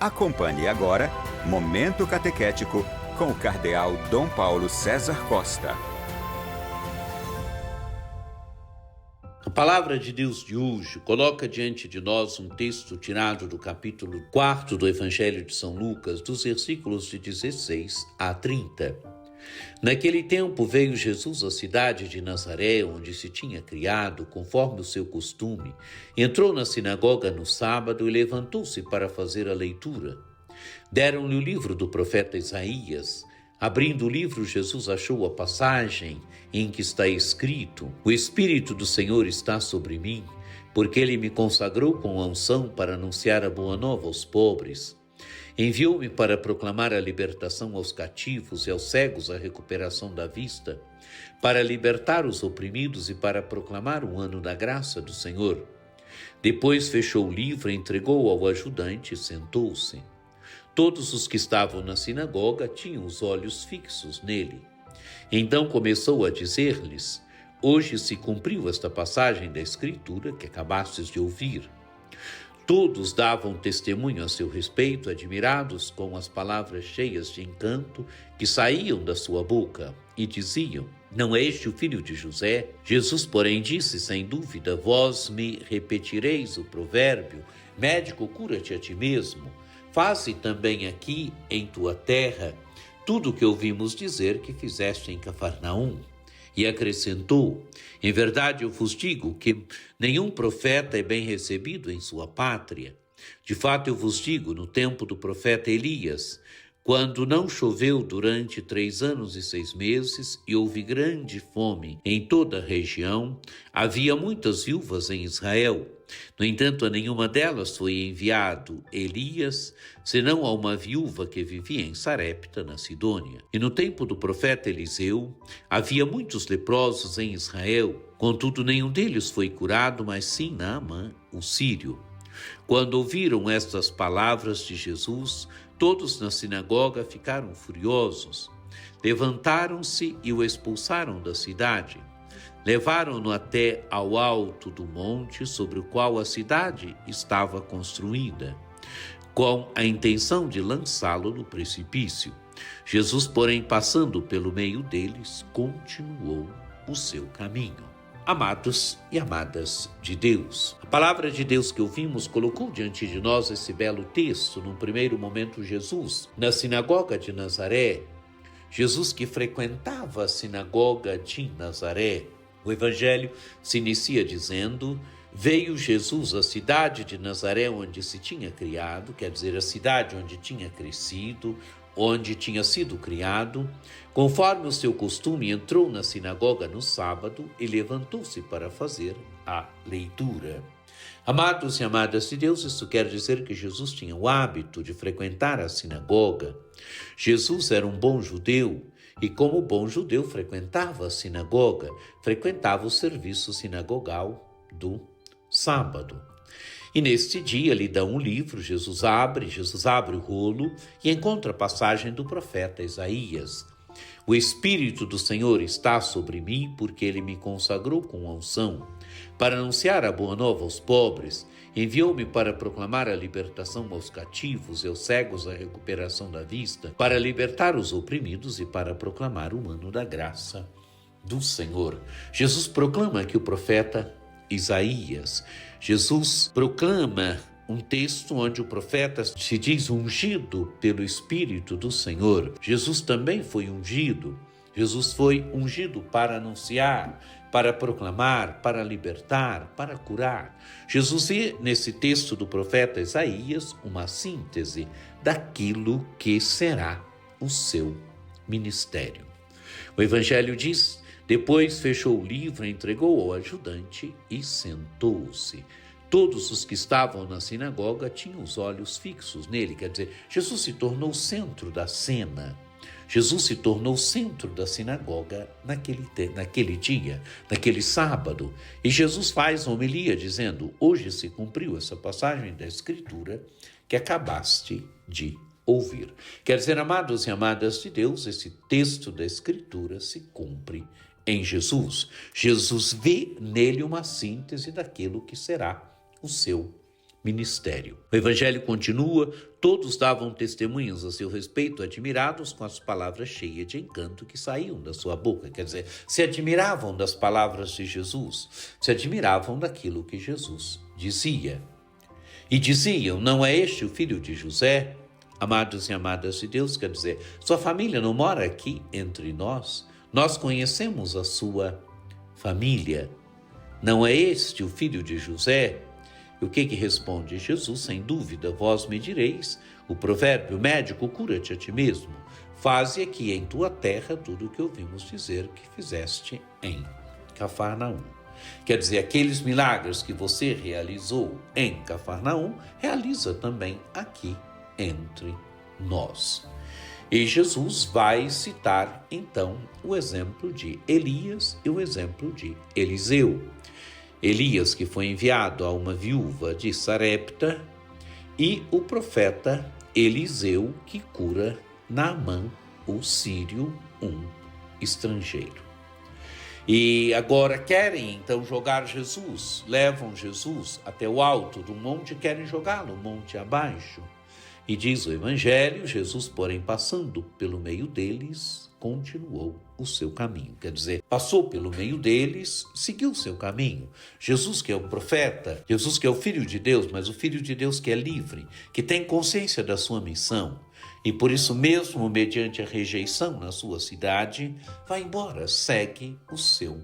Acompanhe agora Momento Catequético com o Cardeal Dom Paulo César Costa. A palavra de Deus de hoje coloca diante de nós um texto tirado do capítulo 4 do Evangelho de São Lucas, dos versículos de 16 a 30. Naquele tempo veio Jesus à cidade de Nazaré, onde se tinha criado, conforme o seu costume. Entrou na sinagoga no sábado e levantou-se para fazer a leitura. Deram-lhe o livro do profeta Isaías. Abrindo o livro, Jesus achou a passagem em que está escrito: O Espírito do Senhor está sobre mim, porque ele me consagrou com a unção para anunciar a boa nova aos pobres. Enviou-me para proclamar a libertação aos cativos e aos cegos a recuperação da vista, para libertar os oprimidos e para proclamar o ano da graça do Senhor. Depois fechou o livro, entregou-o ao ajudante e sentou-se. Todos os que estavam na sinagoga tinham os olhos fixos nele. Então começou a dizer-lhes: Hoje se cumpriu esta passagem da Escritura que acabastes de ouvir. Todos davam testemunho a seu respeito, admirados com as palavras cheias de encanto que saíam da sua boca, e diziam: Não é este o filho de José? Jesus, porém, disse: Sem dúvida, vós me repetireis o provérbio: Médico, cura-te a ti mesmo. Faze também aqui em tua terra tudo o que ouvimos dizer que fizeste em Cafarnaum. E acrescentou: Em verdade eu vos digo que nenhum profeta é bem recebido em sua pátria. De fato eu vos digo, no tempo do profeta Elias, quando não choveu durante 3 anos e 6 meses e houve grande fome em toda a região, havia muitas viúvas em Israel. No entanto, a nenhuma delas foi enviado Elias, senão a uma viúva que vivia em Sarepta, na Sidônia. E no tempo do profeta Eliseu, havia muitos leprosos em Israel, contudo nenhum deles foi curado, mas sim Naamã, o sírio. Quando ouviram estas palavras de Jesus, todos na sinagoga ficaram furiosos. Levantaram-se e o expulsaram da cidade. Levaram-no até ao alto do monte sobre o qual a cidade estava construída, com a intenção de lançá-lo no precipício. Jesus, porém, passando pelo meio deles, continuou o seu caminho. Amados e amadas de Deus, a palavra de Deus que ouvimos colocou diante de nós esse belo texto. Num primeiro momento, Jesus, na sinagoga de Nazaré, Jesus que frequentava a sinagoga de Nazaré. O Evangelho se inicia dizendo: Veio Jesus à cidade de Nazaré, onde se tinha criado, quer dizer, a cidade onde tinha crescido, onde tinha sido criado. Conforme o seu costume, entrou na sinagoga no sábado e levantou-se para fazer a leitura. Amados e amadas de Deus, isso quer dizer que Jesus tinha o hábito de frequentar a sinagoga. Jesus era um bom judeu e, como bom judeu, frequentava a sinagoga, frequentava o serviço sinagogal do sábado. E neste dia lhe dão um livro, Jesus abre o rolo e encontra a passagem do profeta Isaías. O Espírito do Senhor está sobre mim, porque ele me consagrou com unção, para anunciar a boa nova aos pobres. Enviou-me para proclamar a libertação aos cativos e aos cegos a recuperação da vista, para libertar os oprimidos e para proclamar o ano da graça do Senhor. Jesus proclama que o profeta Isaías. Jesus proclama um texto onde o profeta se diz ungido pelo Espírito do Senhor. Jesus também foi ungido. Jesus foi ungido para anunciar, para proclamar, para libertar, para curar. Jesus vê nesse texto do profeta Isaías uma síntese daquilo que será o seu ministério. O Evangelho diz: Depois fechou o livro, entregou ao ajudante e sentou-se. Todos os que estavam na sinagoga tinham os olhos fixos nele, quer dizer, Jesus se tornou o centro da cena. Jesus se tornou o centro da sinagoga naquele dia, naquele sábado. E Jesus faz uma homilia dizendo: Hoje se cumpriu essa passagem da Escritura que acabaste de ouvir. Quer dizer, amados e amadas de Deus, esse texto da Escritura se cumpre em Jesus. Jesus vê nele uma síntese daquilo que será o seu ministério. O evangelho continua, todos davam testemunhos a seu respeito, admirados com as palavras cheias de encanto que saíam da sua boca. Quer dizer, se admiravam das palavras de Jesus, se admiravam daquilo que Jesus dizia. E diziam, não é este o filho de José? Amados e amadas de Deus, quer dizer, sua família não mora aqui entre nós? Nós conhecemos a sua família. Não é este o filho de José? E o que responde Jesus? Sem dúvida, vós me direis, o provérbio médico, cura-te a ti mesmo. Faze aqui em tua terra tudo o que ouvimos dizer que fizeste em Cafarnaum. Quer dizer, aqueles milagres que você realizou em Cafarnaum, realiza também aqui entre nós. E Jesus vai citar, então, o exemplo de Elias e o exemplo de Eliseu. Elias, que foi enviado a uma viúva de Sarepta, e o profeta Eliseu, que cura Naamã, o sírio, um estrangeiro. E agora querem, então, jogar Jesus, levam Jesus até o alto do monte, querem jogá-lo monte abaixo. E diz o Evangelho, Jesus, porém, passando pelo meio deles, continuou o seu caminho. Quer dizer, passou pelo meio deles, seguiu o seu caminho. Jesus, que é o profeta, Jesus, que é o Filho de Deus, mas o Filho de Deus que é livre, que tem consciência da sua missão, e por isso mesmo, mediante a rejeição na sua cidade, vai embora, segue o seu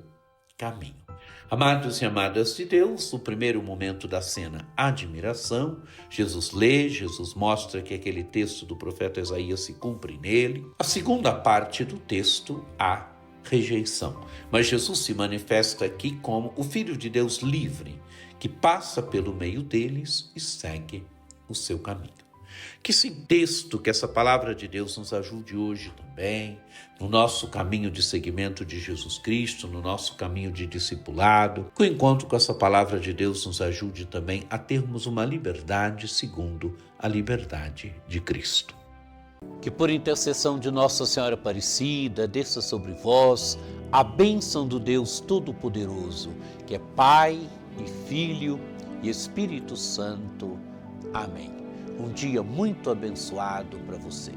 caminho. Amados e amadas de Deus, o primeiro momento da cena, admiração. Jesus lê, Jesus mostra que aquele texto do profeta Isaías se cumpre nele. A segunda parte do texto, a rejeição. Mas Jesus se manifesta aqui como o Filho de Deus livre, que passa pelo meio deles e segue o seu caminho. Que esse texto, que essa palavra de Deus nos ajude hoje também, no nosso caminho de seguimento de Jesus Cristo, no nosso caminho de discipulado, que o encontro com essa palavra de Deus nos ajude também a termos uma liberdade segundo a liberdade de Cristo. Que por intercessão de Nossa Senhora Aparecida, desça sobre vós a bênção do Deus Todo-Poderoso, que é Pai e Filho e Espírito Santo. Amém. Um dia muito abençoado para você.